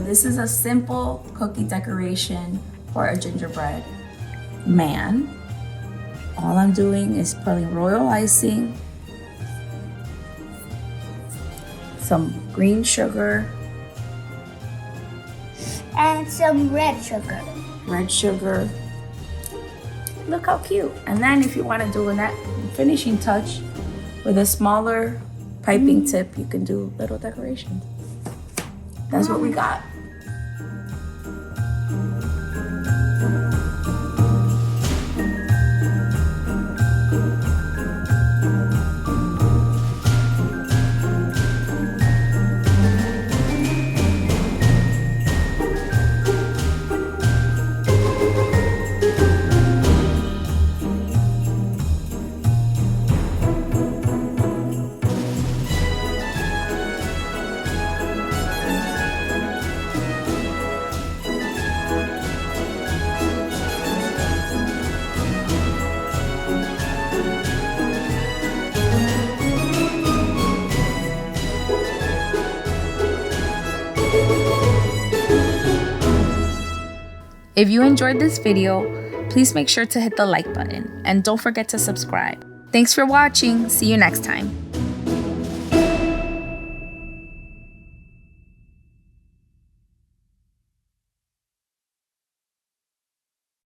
this is a simple cookie decoration for a gingerbread man. All I'm doing is putting royal icing, some green sugar, and some red sugar. Red sugar. Look how cute. And then if you want to do a finishing touch with a smaller piping tip, you can do little decorations. That's what we got. If you enjoyed this video, please make sure to hit the like button and don't forget to subscribe. Thanks for watching. See you next time.